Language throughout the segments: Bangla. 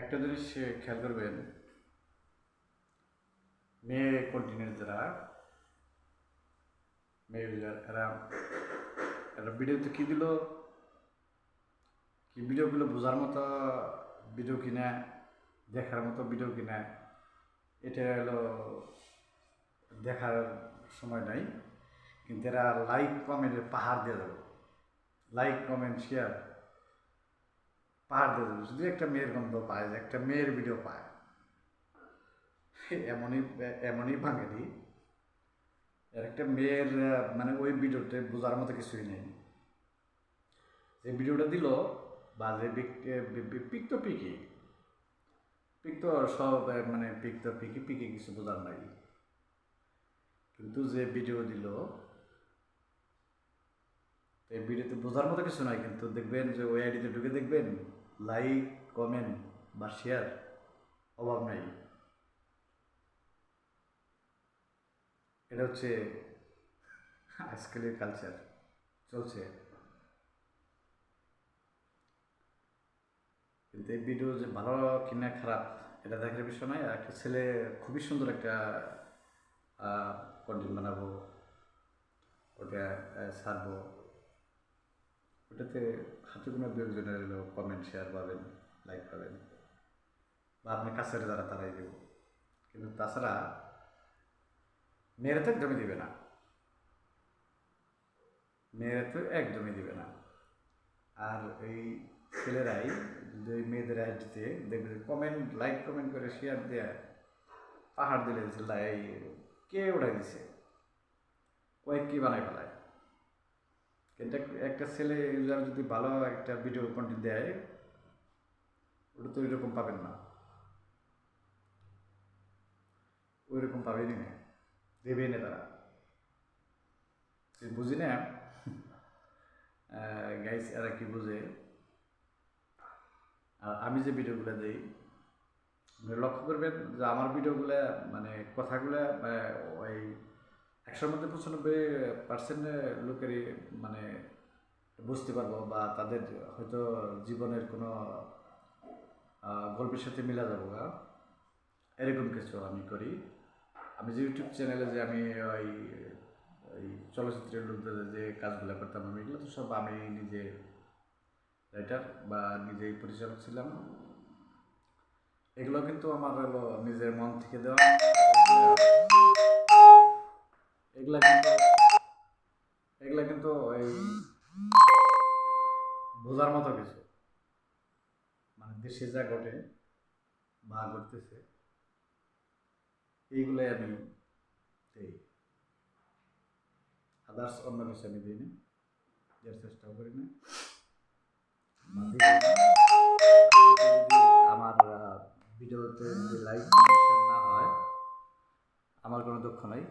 একটা জিনিস খেয়াল করবেন, মেয়ে কন্টিনিউ যারা মেয়ে এরা এরা ভিডিওতে কি দিল, কি ভিডিওগুলো বোঝার মতো ভিডিও কিনা, দেখার মতো ভিডিও কিনা, এটা হলো দেখার সময় নাই। কিন্তু এরা লাইক কমেন্টের পাহাড় দিয়ে দেবো, লাইক কমেন্ট শেয়ার পাহাড় দিয়ে দেবো। যদি একটা মেয়ের গন্ধ পায়, একটা মেয়ের ভিডিও পায়, এমনই এমনই বাঙালি। আর একটা মেয়ের মানে ওই ভিডিওতে বোঝার মতো কিছুই নেই। যে ভিডিওটা দিল বা যে পিক তো পিকই, পিক তো সব মানে পিক তো পিকই, পিকে কিছু বোঝার নাই। কিন্তু যে ভিডিও দিল এই ভিডিওতে বোঝার মতো কিছু নাই। কিন্তু দেখবেন যে ওই আইডিতে ঢুকে দেখবেন লাইক কমেন্ট বা শেয়ার অভাব নাই। এটা হচ্ছে আজকালের কালচার চলছে। কিন্তু এই ভিডিও যে ভালো কিনা খারাপ এটা দেখার বিষয় নয়। আর একটা ছেলে খুবই সুন্দর একটা কন্টেন্ট বানাবো, ওটা ছাড়বো, ওটাতে হাতে কোনো দু একজনের হলো কমেন্ট শেয়ার পাবেন, লাইক পাবেন, বা আপনি কাছের যারা তারাই দেব। কিন্তু তাছাড়া মেয়েরা তো একদমই দিবে না, মেয়েরা তো একদমই দিবে না। আর এই ছেলেরাই যদি ওই মেয়েদের আইডিতে দেখবে কমেন্ট লাইক কমেন্ট করে শেয়ার দেয়, পাহাড় দিলে দিচ্ছে লাই, কে উঠাই দিছে, কয়েক কি বানাই ফেলায়। কিন্তু একটা ছেলে ইউজার যদি ভালো একটা ভিডিও কন্টেন্ট দেয়, ওটা তো ওইরকম পাবেন না, ওইরকম পাবেনই না, দেবেই না তারা। বুঝি না গাইস এরা কি বুঝে। আর আমি যে ভিডিওগুলো দিই, লক্ষ্য করবেন যে আমার ভিডিওগুলো মানে কথাগুলো ওই 100-র মধ্যে 95% লোকেরই মানে বুঝতে পারবো, বা তাদের হয়তো জীবনের কোনো গল্পের সাথে মিলা যাবো, এরকম কিছু আমি করি। আমি যে ইউটিউব চ্যানেলে যে আমি ওই ওই চলচ্চিত্রের লোকদের যে কাজগুলো করতাম, আমি এগুলো তো সব আমি নিজে রাইটার বা নিজেই পরিচালক ছিলাম। এগুলো কিন্তু আমার হলো নিজের মন থেকে দেওয়া। এগুলা কিন্তু এগুলা কিন্তু ওই বোঝার মতো কিছু, মানে দেশে যা ঘটে বা ঘটতেছে এইগুলাই আমি দিই। আদার্স অন্য কিছু আমি দিই না, দেওয়ার চেষ্টাও করি না। আমার ভিডিওতে যদি লাইক কমেন্ট না হয়, আমার কোনো দুঃখ নাই,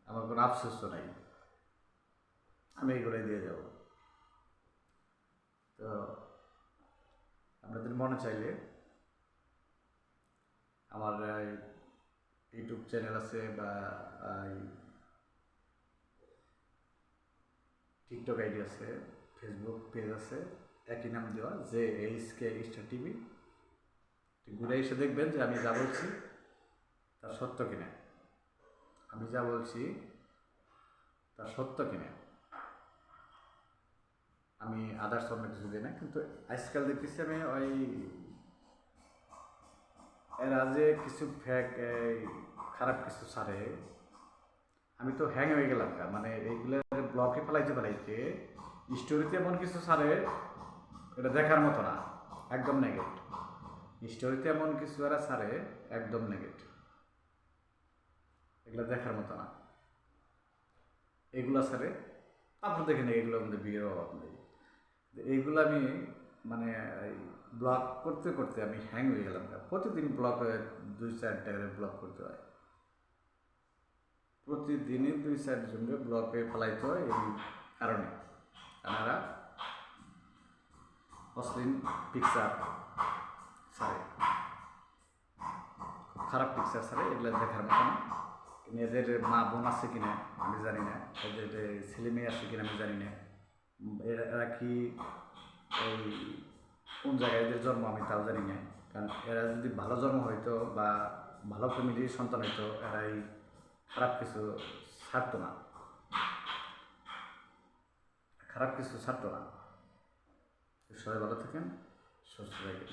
আমার কোনো আফসোসও নাই, আমি এগুলোই দিয়ে যাব। তো আপনাদের মনে চাইলে আমার ইউটিউব চ্যানেল আছে বা টিকটক আইডি আছে, ফেসবুক পেজ আছে, একই নাম দেওয়া যে এইচকে স্টার টিভি। ঘুরে এসে দেখবেন যে আমি যা বলছি তা সত্য কিনা, আমি যা বলছি তা সত্য কিনা। আমি আদার্স অন্য কিছু দিই না। কিন্তু আজকাল দেখতেছি আমি ওই এরা যে কিছু ফ্যাক খারাপ কিছু ছাড়ে, আমি তো হ্যাং হয়ে গেলাম। মানে এইগুলো ব্লকে ফেলাইতে স্টোরিতে এমন কিছু ছাড়ে, এটা দেখার মতো না, একদম নেগেটিভ। স্টোরিতে এমন কিছু এরা ছাড়ে একদম নেগেটিভ, এগুলো দেখার মতো না। এগুলো ছাড়ে তারপর দেখেন এগুলোর মধ্যে বিয়ের অভাব নেই। এইগুলো আমি মানে ব্লগ করতে করতে আমি হ্যাং হয়ে গেলাম। প্রতিদিন ব্লগ 2-4টা করে ব্লগ করতে হয়, প্রতিদিনই 2-4 জনকে ব্লকে ফেলাইতে হয়। এই কারণে আপনারা অশ্লীল পিকচার ছাড়ে, খুব খারাপ পিকচার ছাড়ে, এগুলো দেখার মতো না। এদের মা বোন আছে কিনা আমি জানি না, এদের ছেলে মেয়ে আছে কিনা আমি জানি না, এরা কি এই কোন জায়গায় এদের জন্ম আমি তাও জানি না। কারণ এরা যদি ভালো জন্ম হইতো বা ভালো ফ্যামিলির সন্তান হইতো, এরা এই খারাপ কিছু ছাড়তো না, খারাপ কিছু ছাড়তো না। সবাই ভালো থাকেন, সুস্থ থাকেন।